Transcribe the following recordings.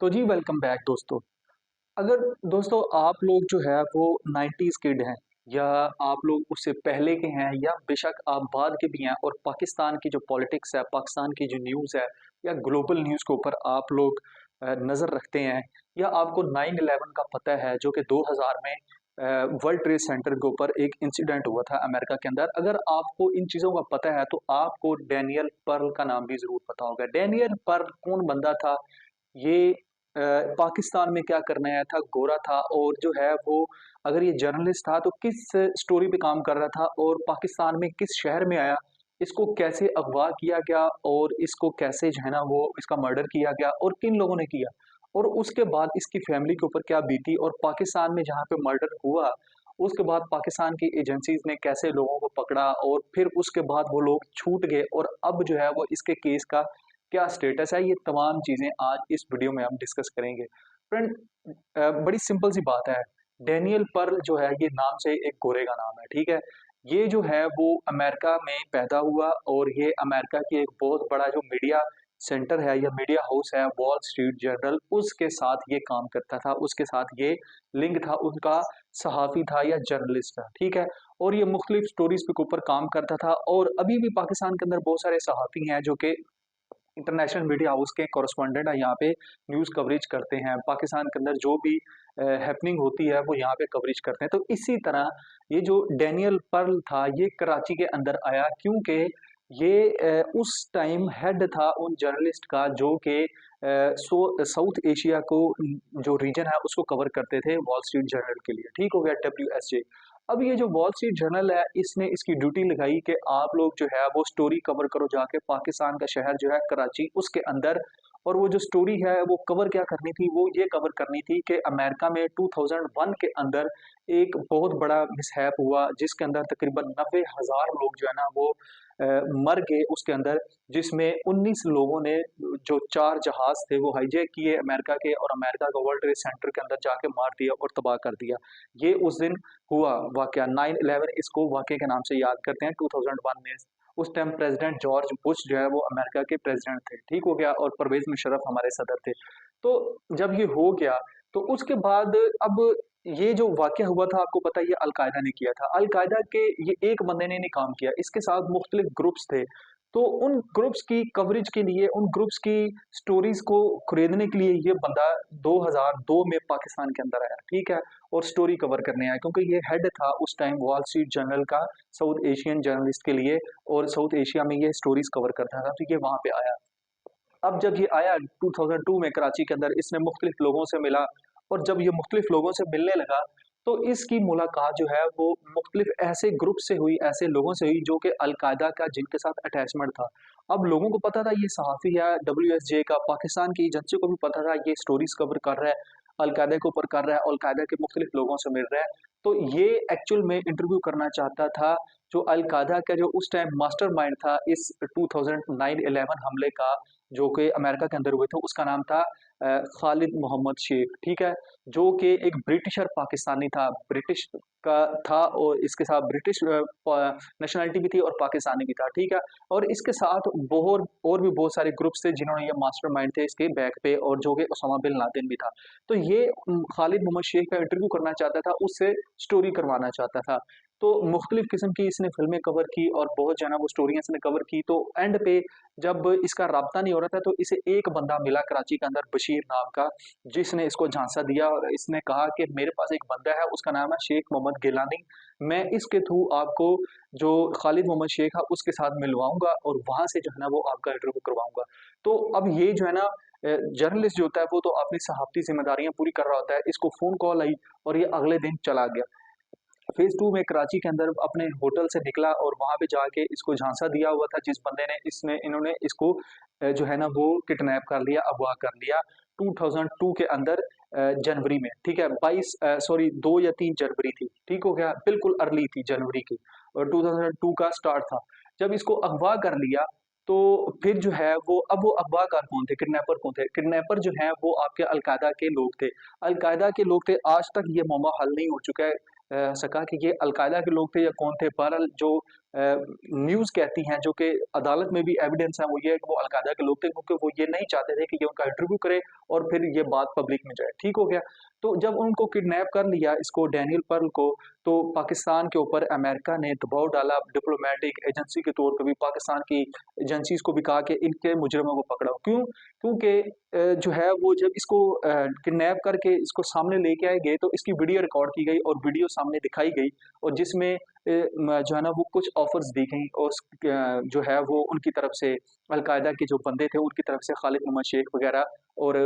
तो जी welcome back दोस्तों। अगर दोस्तों आप लोग जो है वो 90s किड हैं या आप लोग उससे पहले के हैं या बेशक आप बाद के भी हैं और पाकिस्तान की जो पॉलिटिक्स है, पाकिस्तान की जो न्यूज़ है या ग्लोबल न्यूज़ के ऊपर आप लोग नज़र रखते हैं या आपको 9/11 का पता है जो कि 2000 में वर्ल्ड ट्रेड सेंटर के ऊपर एक इंसिडेंट हुआ था अमेरिका के अंदर। अगर आपको इन चीज़ों का पता है तो आपको डैनियल पर्ल का नाम भी ज़रूर पता होगा। डैनियल पर्ल कौन बंदा था? ये पाकिस्तान में क्या करने आया था, गोरा था और जो है वो अगर ये जर्नलिस्ट था तो किस स्टोरी पे काम कर रहा था और पाकिस्तान में किस शहर में आया, इसको कैसे अगवा किया गया और इसको कैसे जो है ना वो इसका मर्डर किया गया और किन लोगों ने किया और उसके बाद इसकी फैमिली के ऊपर क्या बीती और पाकिस्तान में जहाँ पे मर्डर हुआ, उसके बाद पाकिस्तान की एजेंसीज ने कैसे लोगों को पकड़ा और फिर उसके बाद वो लोग छूट गए और अब जो है वो इसके केस का क्या स्टेटस है, ये तमाम चीज़ें आज इस वीडियो में हम डिस्कस करेंगे। फ्रेंड, बड़ी सिंपल सी बात है, डैनियल पर्ल जो है ये नाम से एक गोरे का नाम है, ठीक है? ये जो है वो अमेरिका में पैदा हुआ और ये अमेरिका की एक बहुत बड़ा जो मीडिया सेंटर है या मीडिया हाउस है वॉल स्ट्रीट जर्नल, उसके साथ ये काम करता था, उसके साथ ये लिंक था, उनका सहाफ़ी था या जर्नलिस्ट था, ठीक है? और ये मुख्तलिफ स्टोरीज़ के ऊपर काम करता था और अभी भी पाकिस्तान के अंदर बहुत सारे सहाफ़ी हैं जो कि इंटरनेशनल मीडिया हाउस के कॉरेस्पॉन्डेंट है, यहाँ पे न्यूज़ कवरेज करते हैं। पाकिस्तान के अंदर जो भी हैपनिंग होती है वो यहाँ पे कवरेज करते हैं। तो इसी तरह ये जो डैनियल पर्ल था ये कराची के अंदर आया क्योंकि ये उस टाइम हेड था उन जर्नलिस्ट का जो कि साउथ एशिया को जो रीजन है उसको कवर करते थे वॉल स्ट्रीट जर्नल के लिए। ठीक हो गया, WSJ। अब ये जो वॉल स्ट्रीट जर्नल है इसने इसकी ड्यूटी लगाई कि आप लोग जो है वो स्टोरी कवर करो जाके पाकिस्तान का शहर जो है कराची उसके अंदर। और वो जो स्टोरी है वो कवर क्या करनी थी, वो ये कवर करनी थी कि अमेरिका में 2001 के अंदर एक बहुत बड़ा मिसहैप हुआ जिसके अंदर तकरीबन 90,000 लोग जो है ना वो मर गए उसके अंदर, जिसमें 19 लोगों ने जो 4 जहाज थे वो हाईजैक किए अमेरिका के और अमेरिका का वर्ल्ड ट्रेड सेंटर के अंदर जाके मार दिया और तबाह कर दिया। ये उस दिन हुआ वाकया 9/11, इसको वाकये के नाम से याद करते हैं 2001 में। उस टाइम प्रेसिडेंट जॉर्ज बुश जो है वो अमेरिका के प्रेसिडेंट थे, ठीक हो गया, और परवेज मुशर्रफ हमारे सदर थे। तो जब ये हो गया तो उसके बाद अब ये जो वाकया हुआ था आपको पता है ये अलकायदा ने किया था। अलकायदा के ये एक बंदे ने नहीं काम किया, इसके साथ मुख्तलिफ ग्रुप्स थे। तो उन ग्रुप्स की कवरेज के लिए, उन ग्रुप्स की स्टोरीज को खरीदने के लिए ये बंदा 2002 में पाकिस्तान के अंदर आया, ठीक है, और स्टोरी कवर करने आया क्योंकि ये हेड था उस टाइम वॉल स्ट्रीट जर्नल का साउथ एशियन जर्नलिस्ट के लिए और साउथ एशिया में ये स्टोरीज कवर करता था, तो ये वहां पे आया। अब जब ये आया 2002 में कराची के अंदर, इसने मुख्तलिफ लोगों से मिला और जब ये मुख्तलिफ लोगों से मिलने लगा तो इसकी मुलाकात जो है वो मुख्तलिफ ऐसे ग्रुप से हुई, ऐसे लोगों से हुई जो कि अलकायदा का जिनके साथ अटैचमेंट था। अब लोगों को पता था ये सहाफ़ी है WSJ का, पाकिस्तान की एजेंसी को भी पता था ये स्टोरीज कवर कर रहा है, अलकायदा के ऊपर कर रहा है, अलकायदा के मुख्तलिफ लोगों से मिल रहा है। तो ये एक्चुअल में इंटरव्यू करना चाहता था जो अलकायदा का जो उस टाइम मास्टरमाइंड था इस 2009/11 हमले का, जो कि अमेरिका के अंदर हुए थे, उसका नाम था खालिद मोहम्मद शेख, ठीक है? जो कि एक ब्रिटिशर पाकिस्तानी था, ब्रिटिश का था और इसके साथ ब्रिटिश नेशनैलिटी भी थी और पाकिस्तानी भी था, ठीक है? और इसके साथ बहुत और भी बहुत सारे ग्रुप्स थे जिन्होंने ये मास्टरमाइंड थे इसके बैक पे, और जो कि ओसामा बिन लादेन भी था। तो ये खालिद मोहम्मद शेख का इंटरव्यू करना चाहता था, उससे स्टोरी करवाना चाहता था। तो मुख्तलिफ किस्म की इसने फ़िल्में कवर की और बहुत जो है ना वो स्टोरियाँ इसने कवर की। तो एंड पे जब इसका राब्ता नहीं हो रहा था तो इसे एक बंदा मिला कराची के अंदर, बशीर नाम का, जिसने इसको झांसा दिया और इसने कहा कि मेरे पास एक बंदा है, उसका नाम है शेख मोहम्मद गिलानी, मैं इसके थ्रू आपको जो खालिद मोहम्मद शेख है उसके साथ मिलवाऊंगा और वहां से जो है ना वो आपका इंटरव्यू करवाऊंगा। तो अब ये जो है ना जर्नलिस्ट जो होता है वो तो अपनी सहाफ़ती जिम्मेदारियां पूरी कर रहा होता है, इसको फ़ोन कॉल आई और ये अगले दिन चला गया। फेज 2 में कराची के अंदर अपने होटल से निकला और वहां पे जाके इसको झांसा दिया हुआ था जिस बंदे ने, इसने इन्होंने इसको जो है ना वो किडनैप कर लिया, अगवा कर लिया 2002 के अंदर, जनवरी में, ठीक है, 22 सॉरी 2 या 3 जनवरी थी, ठीक हो गया, बिल्कुल अर्ली थी जनवरी की और 2002 का स्टार्ट था। जब इसको अगवा कर लिया तो फिर जो है वो, अब वो अगवाकार कौन थे, किडनैपर कौन थे? किडनैपर जो है वो आपके अलकायदा के लोग थे। अलकायदा के लोग थे, आज तक ये मामला हल नहीं हो चुका है सका कि ये अलकायदा के लोग थे या कौन थे। बहरहाल जो न्यूज़ कहती हैं, जो कि अदालत में भी एविडेंस है, वो ये है कि वो अलकायदा के लोग थे, क्योंकि वो ये नहीं चाहते थे कि ये उनका इंटरव्यू करे और फिर ये बात पब्लिक में जाए। ठीक हो गया? तो जब उनको किडनैप कर लिया, इसको डैनियल पर्ल को, तो पाकिस्तान के ऊपर अमेरिका ने दबाव डाला, डिप्लोमेटिक एजेंसी के तौर पे भी पाकिस्तान की एजेंसीज़ को भी कहा कि इनके मुजरिमों को पकड़ो। क्यों? क्योंकि जो है वो जब इसको किडनैप करके इसको सामने लेके आए गए, तो इसकी वीडियो रिकॉर्ड की गई और वीडियो सामने दिखाई गई, और जिसमें जो है ना वो कुछ ऑफर्स दी गई, और जो है वो उनकी तरफ से अलकायदा के जो बंदे थे उनकी तरफ से खालिद मोहम्मद शेख वगैरह और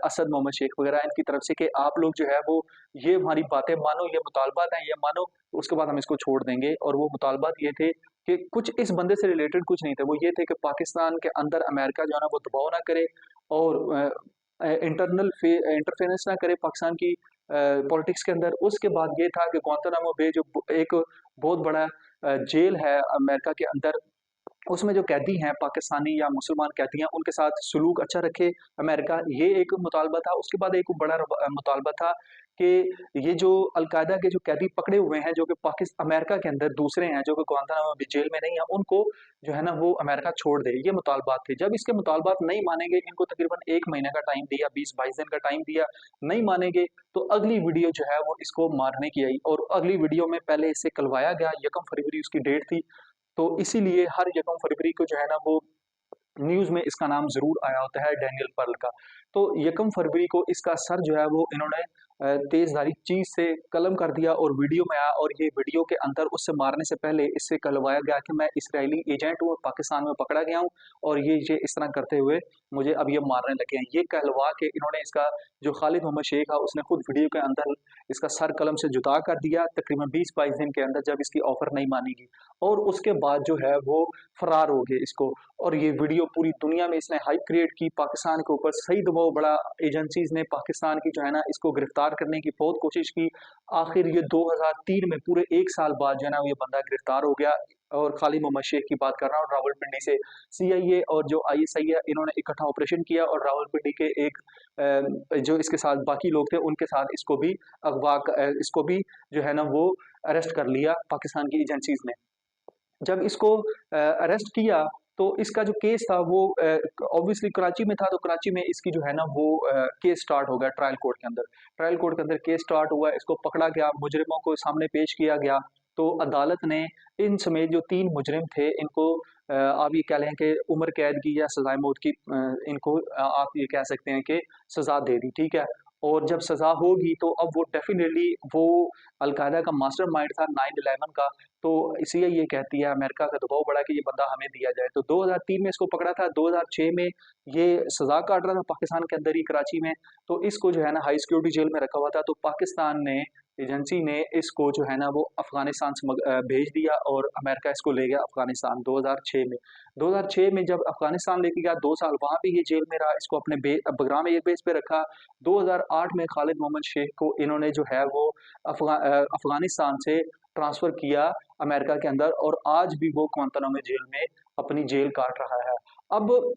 असद मोहम्मद शेख वगैरह इनकी तरफ से कि आप लोग जो है वो ये हमारी बातें मानो, ये मुतालबात हैं, ये मानो, उसके बाद हम इसको छोड़ देंगे। और वो मुतालबात ये थे कि कुछ इस बंदे से रिलेटेड कुछ नहीं थे, वो ये थे कि पाकिस्तान के अंदर अमेरिका जो है ना वो दबाव ना करे और इंटरनल इंटरफेरेंस ना करे पाकिस्तान की पॉलिटिक्स के अंदर। उसके बाद ये था कि गुआंतानामो बे जो एक बहुत बड़ा जेल है अमेरिका के अंदर, उसमें जो कैदी हैं पाकिस्तानी या मुसलमान कैदी हैं, उनके साथ सलूक अच्छा रखे अमेरिका, ये एक मुतालबा था। उसके बाद एक बड़ा मुतालबा था कि ये जो अलकायदा के जो कैदी पकड़े हुए हैं, जो कि अमेरिका के अंदर दूसरे हैं, जो कि गुआंतानामो बे जेल में नहीं है, उनको जो है ना वो अमेरिका छोड़ दे। ये मुतालबात थे। जब इसके मुतालबात नहीं मानेंगे, इनको तकरीबन 1 महीने का टाइम दिया, 20-22 दिन का टाइम दिया, नहीं मानेंगे तो अगली वीडियो जो है वो इसको मारने की आई, और अगली वीडियो में पहले इसे कलवाया गया, 1 फरवरी उसकी डेट थी। तो इसीलिए हर 1 फरवरी को जो है ना वो न्यूज़ में इसका नाम ज़रूर आया होता है डैनियल पर्ल का। तो 1 फरवरी को इसका सर जो है वो इन्होंने तेज़धारी चीज़ से कलम कर दिया और वीडियो में आया, और ये वीडियो के अंदर उससे मारने से पहले इससे कहलवाया गया कि मैं इज़राइली एजेंट हूँ, पाकिस्तान में पकड़ा गया हूँ, और ये इस तरह करते हुए मुझे अब ये मारने लगे हैं। ये कहलवा के इन्होंने इसका जो खालिद मोहम्मद शेख है उसने खुद वीडियो के अंदर इसका सर कलम से जुदा कर दिया तकरीबन 20-22 दिन के अंदर, जब इसकी ऑफ़र नहीं मानी गई, और उसके बाद जो है वो फरार हो गए इसको। और ये वीडियो पूरी दुनिया में इसने हाइप क्रिएट की, पाकिस्तान के ऊपर सही दबाव बड़ा, एजेंसीज ने पाकिस्तान की जो है ना इसको गिरफ्तार करने की बहुत कोशिश की। आखिर ये 2003 में पूरे 1 साल बाद जो है ना ये बंदा गिरफ्तार हो गया। और खालिद मोहम्मद शेख की बात कर रहा हूँ, रावलपिंडी से सीआईए और जो आईएसआई है, इन्होंने इकट्ठा ऑपरेशन किया, और रावलपिंडी के एक जो इसके साथ बाकी लोग थे उनके साथ इसको भी जो है ना वो अरेस्ट कर लिया पाकिस्तान की एजेंसीज ने। जब इसको अरेस्ट किया, तो इसका जो केस था वो ऑब्वियसली कराची में था, तो कराची में इसकी जो है ना वो केस स्टार्ट हो गया ट्रायल कोर्ट के अंदर। ट्रायल कोर्ट के अंदर केस स्टार्ट हुआ, इसको पकड़ा गया, मुजरिमों को सामने पेश किया गया। तो अदालत ने इन समेत जो 3 मुजरिम थे इनको आप ये कह लें कि उम्र कैद की या सजाए मौत की, इनको आप ये कह सकते हैं कि सजा दे दी, ठीक है। और जब सजा होगी तो अब वो डेफिनेटली वो अलकायदा का मास्टरमाइंड था 9/11 का, तो इसलिए ये कहती है अमेरिका का दबाव बढ़ा कि ये बंदा हमें दिया जाए। तो 2003 में इसको पकड़ा था, 2006 में ये सजा काट रहा था पाकिस्तान के अंदर ही कराची में, तो इसको जो है ना हाई सिक्योरिटी जेल में रखा हुआ था। तो पाकिस्तान ने एजेंसी ने इसको जो है ना वो अफगानिस्तान भेज दिया, और अमेरिका इसको ले गया अफगानिस्तान 2006 में। 2006 में जब अफगानिस्तान लेके गया, 2 साल वहाँ पे ये जेल में रहा, इसको अपने बगराम एयरबेस पे रखा। 2008 में खालिद मोहम्मद शेख को इन्होंने जो है वो अफगानिस्तान से ट्रांसफर किया अमेरिका के अंदर, और आज भी वो गुआंतानामो जेल में अपनी जेल काट रहा है। अब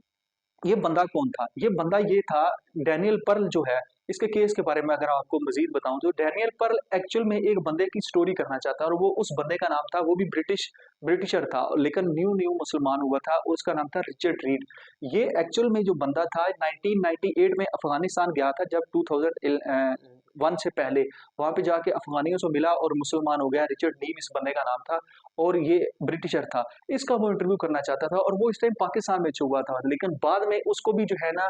ये बंदा कौन था? ये बंदा ये था डैनियल पर्ल जो है। इसके केस के बारे में अगर आपको मज़ीद बताऊँ, तो डैनियल पर्ल एक्चुअल में एक बंदे की स्टोरी करना चाहता है, और वो उस बंदे का नाम था, वो भी ब्रिटिशर था, लेकिन न्यू मुसलमान हुआ था, उसका नाम था रिचर्ड रीड। ये एक्चुअल में जो बंदा था 1998 में अफ़गानिस्तान गया था, जब 2001 से पहले वहाँ पे जाके अफ़गानियों से मिला और मुसलमान हो गया। रिचर्ड नीम इस बंदे का नाम था, और ये ब्रिटिशर था। इसका वो इंटरव्यू करना चाहता था, और वो इस टाइम पाकिस्तान में छुपा था, लेकिन बाद में उसको भी जो है ना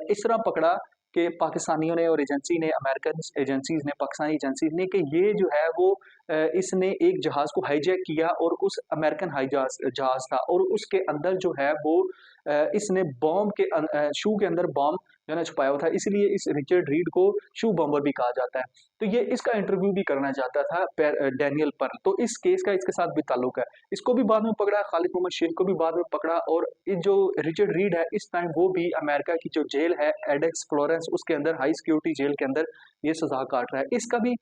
इस तरह पकड़ा कि पाकिस्तानियों ने और एजेंसी ने, अमेरिकन एजेंसीज ने, पाकिस्तानी एजेंसीज ने, कि ये जो है वो इसने एक जहाज को हाईजैक किया, और उस अमेरिकन जहाज था, और उसके अंदर जो है वो इसने बॉम्ब के शू के अंदर बॉम्ब जो है ना छुपाया हुआ था, इसलिए इस रिचर्ड रीड को शू बॉम्बर भी कहा जाता है। तो ये इसका इंटरव्यू भी करना चाहता था डैनियल पर्ल। तो इस केस का इसके साथ भी ताल्लुक है। इसको भी बाद में पकड़ा, खालिद मोहम्मद शेख को भी बाद में पकड़ा, और ये जो रिचर्ड रीड है इस टाइम वो भी अमेरिका की जो जेल है एडेक्स फ्लोरेंस, उसके अंदर हाई सिक्योरिटी जेल के अंदर ये सजा काट रहा है। इसका भी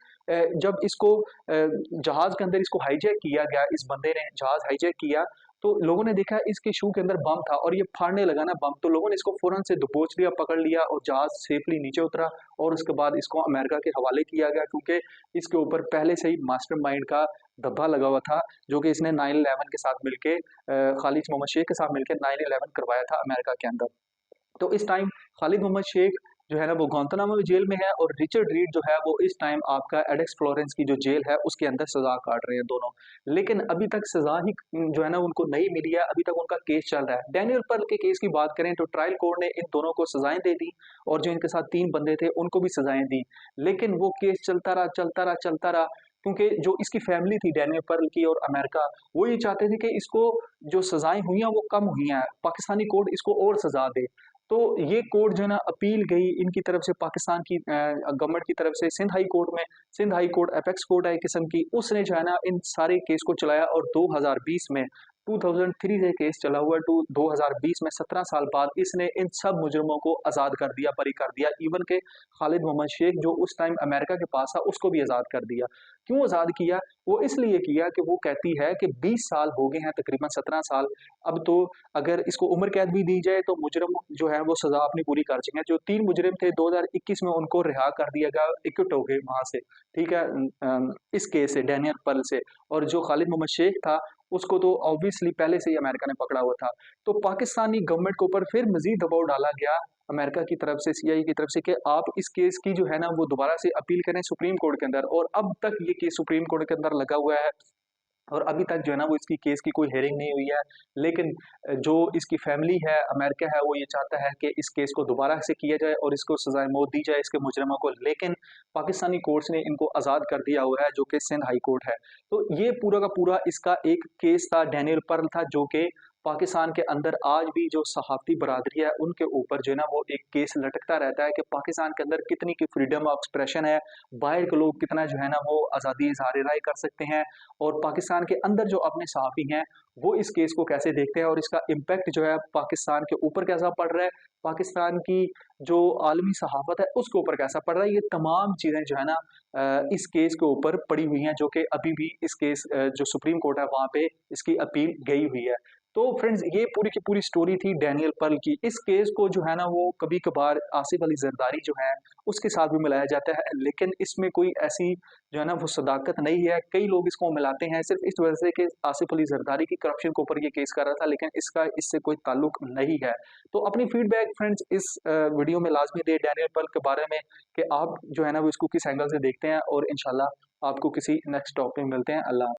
जब इसको जहाज के अंदर इसको हाईजैक किया गया, इस बंदे ने जहाज हाईजैक किया, तो लोगों ने देखा इसके शू के अंदर बम था और ये फाड़ने लगा ना बम, तो लोगों ने इसको फ़ौरन से दबोच लिया, पकड़ लिया और जहाज़ सेफ़ली नीचे उतरा और उसके बाद इसको अमेरिका के हवाले किया गया, क्योंकि इसके ऊपर पहले से ही मास्टरमाइंड का धब्बा लगा हुआ था, जो कि इसने 9/11 के साथ मिलके खालिद मोहम्मद शेख के साथ मिलके 9/11 करवाया था अमेरिका के अंदर। तो इस टाइम खालिद मोहम्मद शेख जो है ना वो गुआंतानामो जेल में है और रिचर्ड रीड जो है वो इस टाइम आपका एडेक्स फ्लोरेंस की जो जेल है उसके अंदर सजा काट रहे हैं दोनों। लेकिन अभी तक सजा ही जो है ना उनको नहीं मिली है, अभी तक उनका केस चल रहा है। डैनियल पर्ल के केस की बात करें तो ट्रायल कोर्ट ने इन दोनों को सजाएं दे दी और जो इनके साथ 3 बंदे थे उनको भी सजाएं दी। लेकिन वो केस चलता रहा, चलता रहा, चलता रहा, क्योंकि जो इसकी फैमिली थी डैनियल पर्ल की और अमेरिका, वो ये चाहते थे कि इसको जो सजाएं हुई हैं वो कम हुई हैं, पाकिस्तानी कोर्ट इसको और सजा दे। तो ये कोर्ट जो है ना अपील गई इनकी तरफ से पाकिस्तान की गवर्नमेंट की तरफ से सिंध हाई कोर्ट में। Sindh high court apex court है एक किस्म की, उसने जो है ना इन सारे केस को चलाया और 2020 में 2003 से केस चला हुआ है टू 2020 में 17 साल बाद इसने इन सब मुजरमों को आज़ाद कर दिया, बरी कर दिया। इवन के खालिद मोहम्मद शेख जो उस टाइम अमेरिका के पास था उसको भी आज़ाद कर दिया। क्यों आज़ाद किया? वो इसलिए किया कि वो कहती है कि 20 साल हो गए हैं, तकरीबन 17 साल, अब तो अगर इसको उम्र कैद भी दी जाए तो मुजरिम जो है वो सजा अपनी पूरी कर चुके हैं। जो 3 मुजरिम थे 2021 में उनको रिहा कर दिया गया, एक्विट हो गए वहां से, ठीक है, इस केस से डैनियल पर्ल से। और जो खालिद मोहम्मद शेख था उसको तो ऑब्वियसली पहले से ही अमेरिका ने पकड़ा हुआ था। तो पाकिस्तानी गवर्नमेंट के ऊपर फिर मजीद दबाव डाला गया अमेरिका की तरफ से, सीआईए की तरफ से, कि आप इस केस की जो है ना वो दोबारा से अपील करें सुप्रीम कोर्ट के अंदर। और अब तक ये केस सुप्रीम कोर्ट के अंदर लगा हुआ है और अभी तक जो है ना वो इसकी केस की कोई हेयरिंग नहीं हुई है। लेकिन जो इसकी फैमिली है, अमेरिका है, वो ये चाहता है कि इस केस को दोबारा से किया जाए और इसको सजाए मौत दी जाए इसके मुजरिमों को। लेकिन पाकिस्तानी कोर्ट्स ने इनको आज़ाद कर दिया हुआ है, जो कि सिंध हाई कोर्ट है। तो ये पूरा का पूरा इसका एक केस था, डैनियल पर्ल था, जो कि पाकिस्तान के अंदर आज भी जो सहाफ़ती बरादरी है उनके ऊपर जो है ना वो एक केस लटकता रहता है कि पाकिस्तान के अंदर कितनी की फ्रीडम ऑफ एक्सप्रेशन है, बाहर के लोग कितना जो है ना वो आज़ादी इज़हार राय कर सकते हैं, और पाकिस्तान के अंदर जो अपने सहाफ़ी हैं वो इस केस को कैसे देखते हैं और इसका इम्पैक्ट जो है पाकिस्तान के ऊपर कैसा पड़ रहा है, पाकिस्तान की जो आलमी सहाफ़त है उसके ऊपर कैसा पड़ रहा है। ये तमाम चीज़ें जो है ना इस केस के ऊपर पड़ी हुई हैं, जो कि अभी भी इस केस जो सुप्रीम कोर्ट है वहाँ पे इसकी अपील गई हुई है। तो फ्रेंड्स ये पूरी की पूरी स्टोरी थी डैनियल पर्ल की। इस केस को जो है ना वो कभी कभार आसिफ अली जरदारी जो है उसके साथ भी मिलाया जाता है, लेकिन इसमें कोई ऐसी जो है ना वो सदाकत नहीं है। कई लोग इसको मिलाते हैं सिर्फ इस वजह से कि आसिफ अली जरदारी की करप्शन के ऊपर ये केस कर रहा था, लेकिन इसका इससे कोई ताल्लुक नहीं है। तो अपनी फीडबैक फ्रेंड्स इस वीडियो में लाजमी दे डैनियल पर्ल के बारे में, कि आप जो है ना वो इसको किस एंगल से देखते हैं, और इंशाल्लाह आपको किसी नेक्स्ट टॉपिक में मिलते हैं। अल्लाह।